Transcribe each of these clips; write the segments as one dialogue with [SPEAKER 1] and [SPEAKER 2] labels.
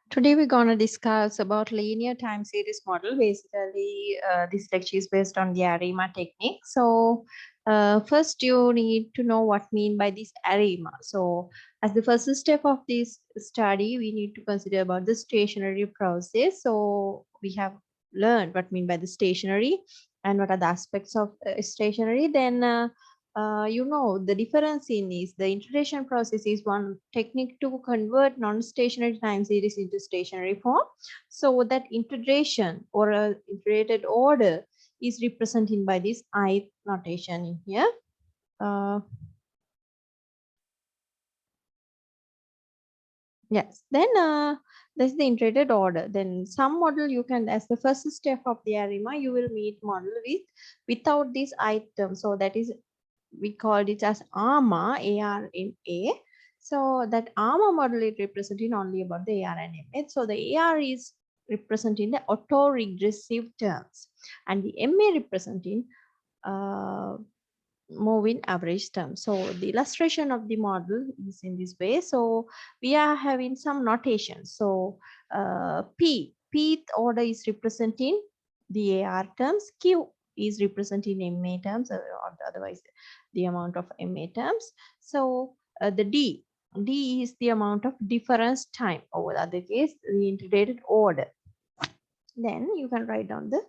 [SPEAKER 1] Today we're going to discuss about linear time series model. Basically, this lecture is based on the ARIMA technique. So, first you need to know what mean by this ARIMA. So, as the first step of this study, we need to consider about the stationary process. So, we have learned what mean by the stationary and what are the aspects of stationary. Then the difference in is the integration process is one technique to convert non-stationary time series into stationary form. So that integration or a integrated order is represented by this I notation in here. Uh, yes, then that's the integrated order. Then some model you can, as the first step of the ARIMA, you will meet model without this item. So that is we called it as ARMA, ARMA. So that ARMA model is representing only about the AR and MA. So the AR is representing the autoregressive terms and the MA representing uh, moving average terms. So the illustration of the model is in this way. So we are having some notations. So Pth order is representing the AR terms, Q is representing MA terms, or otherwise the amount of MA terms. So the D is the amount of difference time, or the other case, the integrated order. Then you can write down the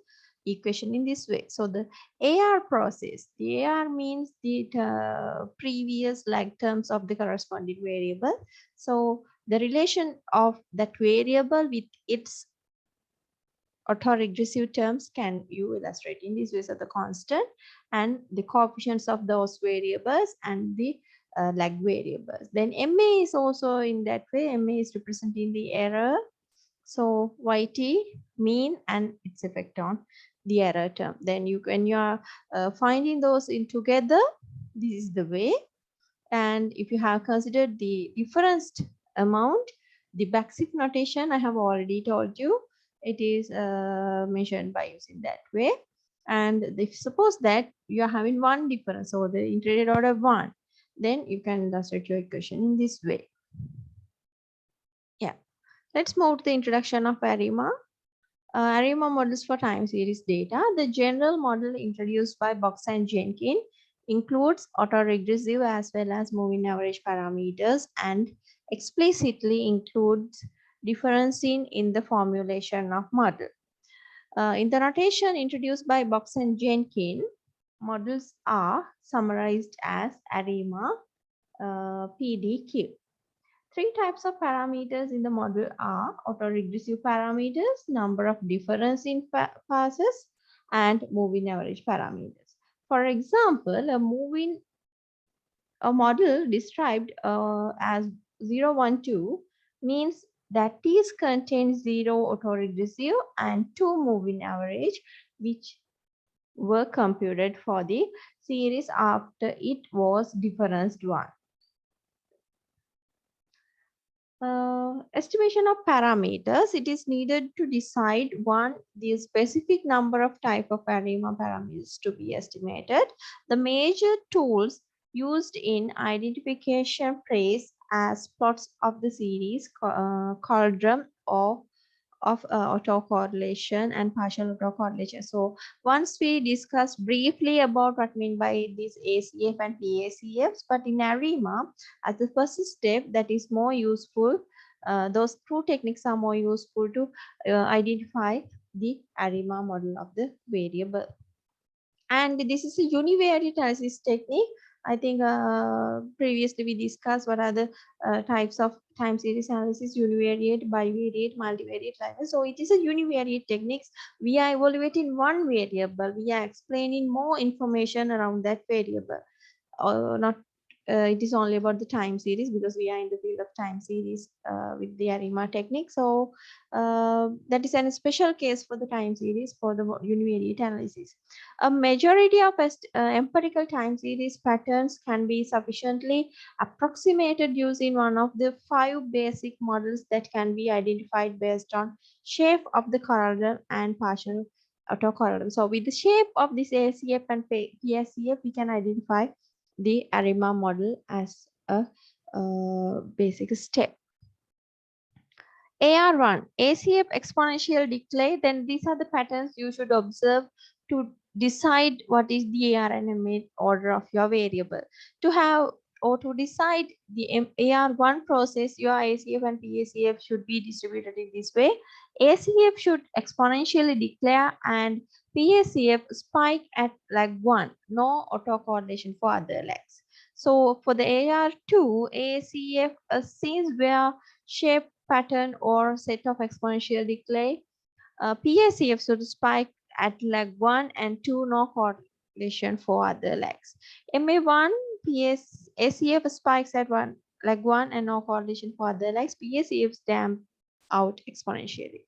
[SPEAKER 1] equation in this way. So the AR process, the AR means the previous like terms of the corresponding variable. So the relation of that variable with its autoregressive terms can you illustrate in this way. So the constant and the coefficients of those variables and the lag variables. Then MA is also in that way. MA is representing the error. So YT mean and its effect on the error term. Then when you are finding those in together, this is the way. And if you have considered the difference amount, the backseat notation I have already told you, it is measured by using that way. And if suppose that you are having one difference or the integrated order 1, then you can illustrate your equation in this way. Yeah, let's move to the introduction of ARIMA. ARIMA models for time series data. The general model introduced by Box and Jenkins includes autoregressive as well as moving average parameters and explicitly includes differencing in the formulation of model. In the notation introduced by Box and Jenkins, models are summarized as ARIMA, PDQ. Three types of parameters in the model are autoregressive parameters, number of difference in passes, and moving average parameters. For example, a model described as 012 means that these contain 0 autoregressive and 2 moving average, which were computed for the series after it was differenced 1. Estimation of parameters, it is needed to decide one, the specific number of type of ARIMA parameters to be estimated. The major tools used in identification phrase as plots of the series, cauldron or of autocorrelation and partial autocorrelation. So once we discussed briefly about what mean by these ACF and PACFs, but in ARIMA, as the first step that is more useful, those two techniques are more useful to identify the ARIMA model of the variable. And this is a univariate analysis technique. I think previously we discussed what are the types of time series analysis: univariate, bivariate, multivariate, like that. So it is a univariate techniques. We are evaluating one variable. We are explaining more information around that variable. Not it is only about the time series, because we are in the field of time series with the ARIMA technique. So that is a special case for the time series for the univariate analysis. A majority of empirical time series patterns can be sufficiently approximated using one of the 5 basic models that can be identified based on shape of the correlation and partial autocorrelation. So with the shape of this ACF and PACF, we can identify the ARIMA model as a basic step. AR1, ACF exponential decay, then these are the patterns you should observe to decide what is the AR and MA order of your variable. To have or to decide the AR1 process, your ACF and PACF should be distributed in this way. ACF should exponentially declare and PACF spike at lag 1, no autocorrelation for other lags. So for the AR2, ACF scenes where shape pattern or set of exponential decay. PACF should spike at lag 1 and 2, no correlation for other lags. MA1, ACF spikes at lag 1 and no correlation for other lags. PACF damp out exponentially.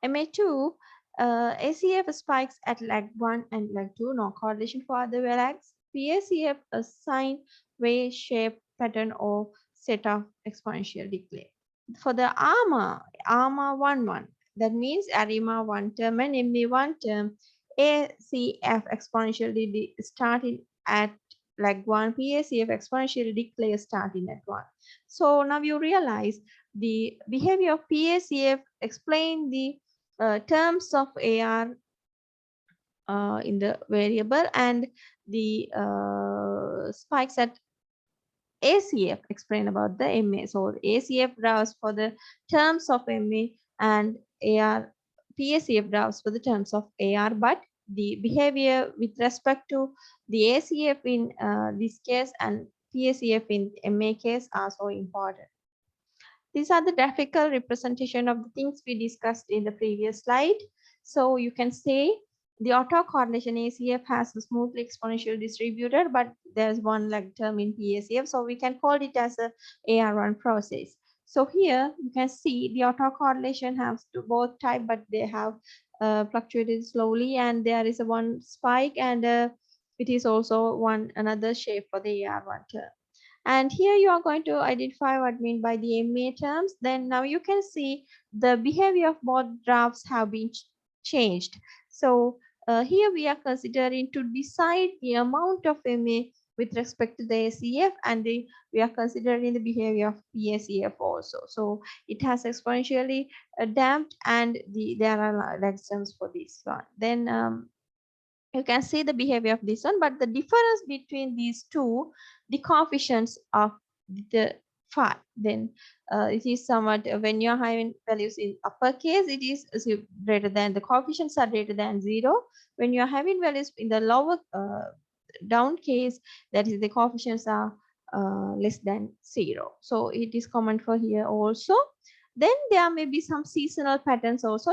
[SPEAKER 1] MA2, ACF spikes at lag 1 and lag 2, no correlation for other lags. PACF a sine wave shape pattern or set of exponential decay. For the ARMA 1, that means ARIMA 1 term and MA 1 term, ACF exponentially starting at like 1, PACF exponentially decay starting at 1. So now you realize the behavior of PACF explain the terms of AR in the variable, and the spikes at ACF explain about the MA. So ACF draws for the terms of MA and AR, PACF draws for the terms of AR, but the behavior with respect to the ACF in this case and PACF in MA case are so important. These are the graphical representation of the things we discussed in the previous slide. So you can say the autocorrelation ACF has a smoothly exponential distributed, but there's one lag term in PACF. So we can call it as a AR1 process. So here you can see the autocorrelation has to both type, but they have fluctuated slowly, and there is a one spike, and it is also another shape for the AR1 term. And here you are going to identify what mean by the MA terms. Then now you can see the behavior of both graphs have been changed. So here we are considering to decide the amount of MA with respect to the ACF, and we are considering the behavior of PACF also. So it has exponentially damped, and there are lag terms for this one. Then you can see the behavior of this one, but the difference between these two, the coefficients of the phi, then it is somewhat when you're having values in uppercase, it is greater than, the coefficients are greater than 0. When you're having values in the lower down case, that is the coefficients are less than 0. So it is common for here also. Then there may be some seasonal patterns also,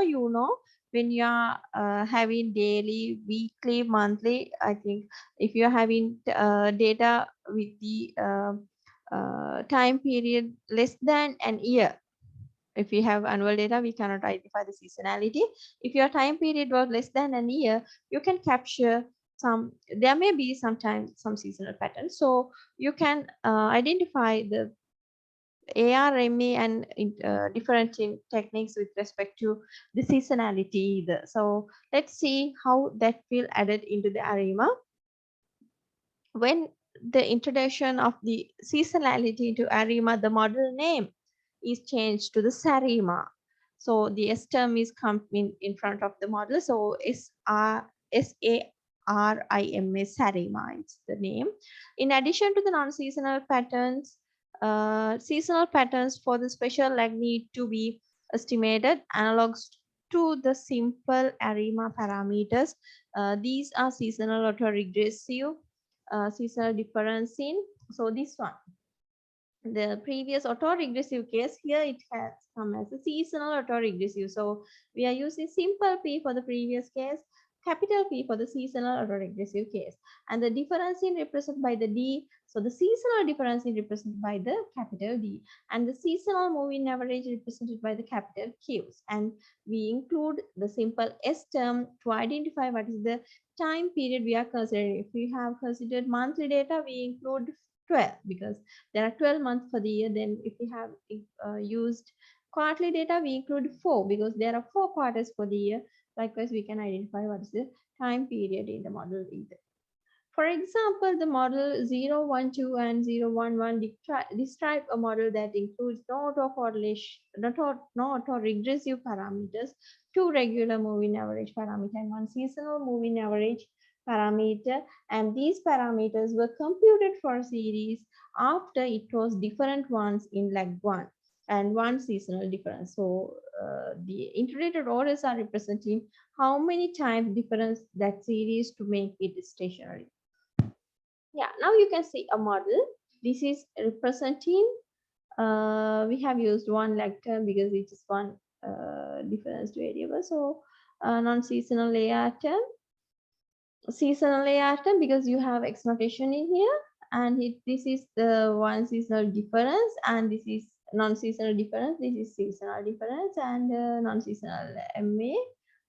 [SPEAKER 1] when you are having daily, weekly, monthly. I think if you are having data with the time period less than an year, if we have annual data, we cannot identify the seasonality. If your time period was less than an year, you can capture there may be sometimes some seasonal patterns. So you can identify the ARMA and different techniques with respect to the seasonality either. So let's see how that will added into the ARIMA. When the introduction of the seasonality into ARIMA, the model name is changed to the SARIMA. So the S term is coming in front of the model. So SARIMA, SARIMA is the name. In addition to the non-seasonal patterns, seasonal patterns for the special lag need to be estimated analogs to the simple ARIMA parameters. These are seasonal autoregressive, seasonal differencing. So this one, the previous autoregressive case, here it has come as a seasonal autoregressive. So we are using simple P for the previous case, capital P for the seasonal autoregressive case, and the differencing represented by the D. So the seasonal differencing represented by the capital D, and the seasonal moving average represented by the capital Qs. And we include the simple S term to identify what is the time period we are considering. If we have considered monthly data, we include 12 because there are 12 months for the year. Then if we have used quarterly data, we include 4 because there are 4 quarters for the year. Likewise, we can identify what is the time period in the model either. For example, the model 012 and 011 describe a model that includes no autocorrelation, not or regressive parameters, two regular moving average parameter and one seasonal moving average parameter, and these parameters were computed for series after it was different ones in leg 1 and one seasonal difference. So the integrated orders are representing how many times difference that series to make it stationary. Yeah, now you can see a model. This is representing, we have used one leg term because it is one difference variable. So non-seasonal AR term, seasonal AR term because you have X notation in here, and this is the one seasonal difference, and this is non-seasonal difference, this is seasonal difference, and non-seasonal MA,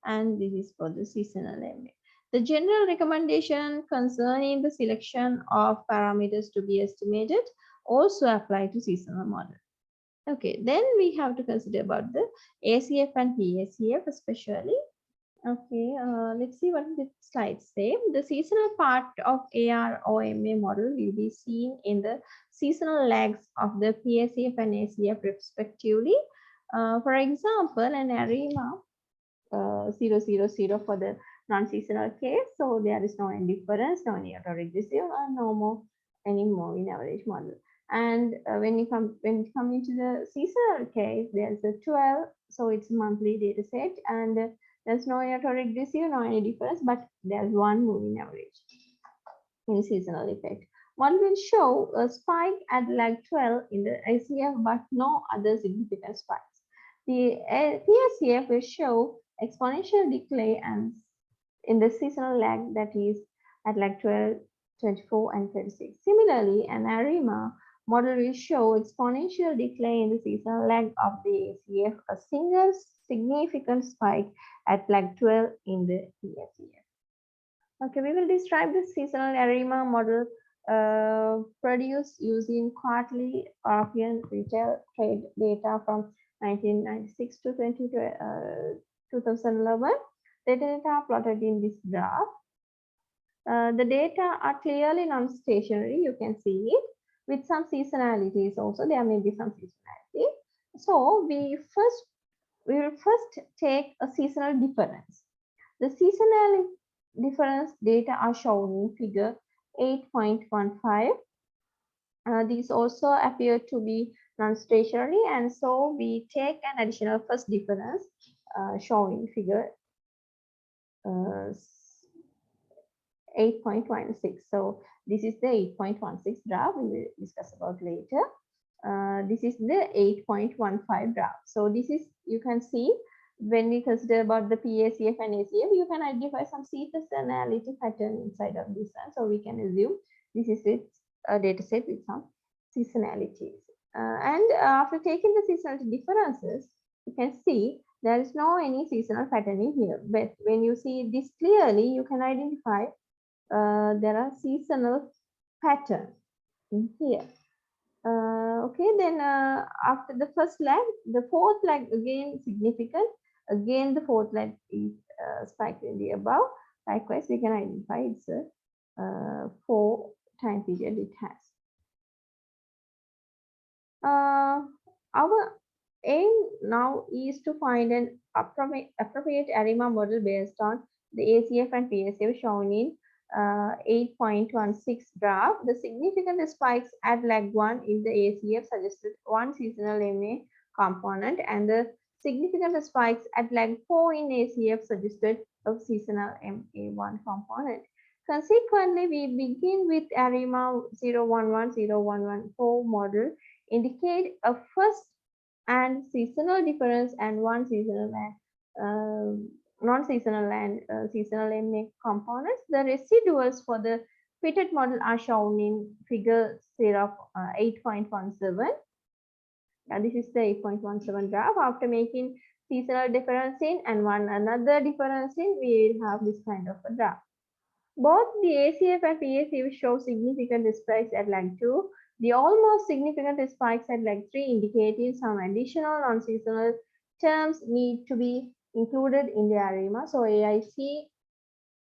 [SPEAKER 1] and this is for the seasonal MA. The general recommendation concerning the selection of parameters to be estimated also apply to seasonal model. Okay, then we have to consider about the ACF and PACF especially. Okay, let's see what the slides say. The seasonal part of AROMA model will be seen in the seasonal lags of the PACF and ACF respectively. For example, an ARIMA 000 for the non-seasonal case. So there is no any difference, no any autoregressive, and no more any moving average model. And when you come into the seasonal case, there's a 12, so it's monthly data set, and there's no autoregressive, no any difference, but there's one moving average in seasonal effect. One will show a spike at lag 12 in the ACF, but no other significant spikes. The PACF will show exponential decay and in the seasonal lag, that is at lag 12, 24, and 36. Similarly, an ARIMA model will show exponential decay in the seasonal lag of the ACF, a single significant spike at lag 12 in the PACF. Okay, we will describe the seasonal ARIMA model produced using quarterly European retail trade data from 1996 to 2011. The data are plotted in this graph. The data are clearly non-stationary. You can see it with some seasonalities also. There may be some seasonality. So we will first take a seasonal difference. The seasonal difference data are shown in figure 8.15. These also appear to be non-stationary, and so we take an additional first difference shown in figure 8.16. So this is the 8.16 graph we will discuss about later. This is the 8.15 graph. So this is, you can see, when we consider about the PACF and ACF, you can identify some seasonality pattern inside of this one. So we can assume this is a data set with some seasonalities. And after taking the seasonality differences, you can see there is no any seasonal pattern in here. But when you see this clearly, you can identify there are seasonal pattern in here. Okay, then after the first lag, the fourth lag again significant. Again, the fourth lag is spiked in the above. Likewise, we can identify it's a 4 time period it has. Our aim now is to find an appropriate ARIMA model based on the ACF and PACF shown in 8.16 graph. The significant spikes at lag 1 in the ACF suggested one seasonal MA component, and the significant spikes at lag 4 in ACF suggested a seasonal MA1 component. Consequently, we begin with ARIMA 011-0114 model, indicate a first and seasonal difference and one seasonal and non-seasonal and seasonal MA components. The residuals for the fitted model are shown in figure 8.17. Now this is the 8.17 graph. After making seasonal differencing and one another differencing, we will have this kind of a graph. Both the ACF and PACF show significant spikes at lag 2. The almost significant spikes at lag 3 indicating some additional non-seasonal terms need to be included in the ARIMA. So AIC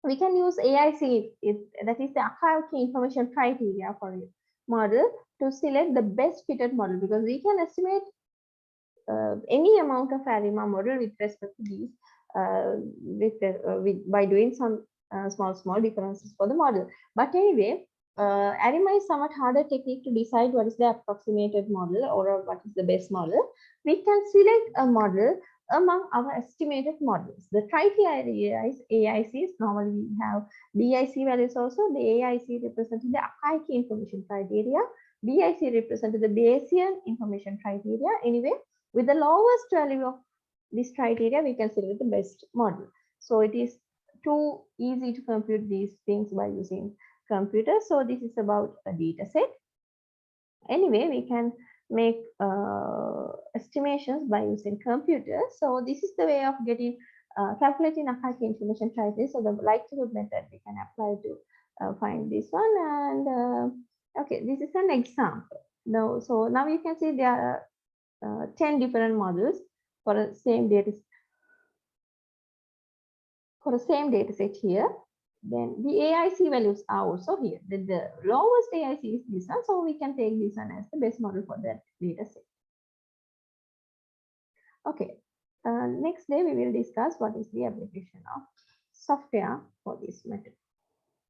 [SPEAKER 1] We can use AIC, that is the archive key information criteria for a model, to select the best fitted model, because we can estimate any amount of ARIMA model with respect to these, by doing some small differences for the model. But anyway, ARIMA is somewhat harder technique to decide what is the approximated model or what is the best model. We can select a model among our estimated models. The criteria is AICs. Normally we have BIC values also. The AIC representing the archaic information criteria. BIC represented the Bayesian information criteria. Anyway, with the lowest value of this criteria, we can select the best model. So it is too easy to compute these things by using computers. So this is about a data set. Anyway, we can make estimations by using computers. So this is the way of getting calculating archaic information criteria. So the likelihood method we can apply to find this one. And okay, this is an example. Now, so now you can see there are 10 different models for the same data set here. Then the AIC values are also here. The lowest AIC is this one, so we can take this one as the best model for that data set. Okay, next day we will discuss what is the application of software for this method.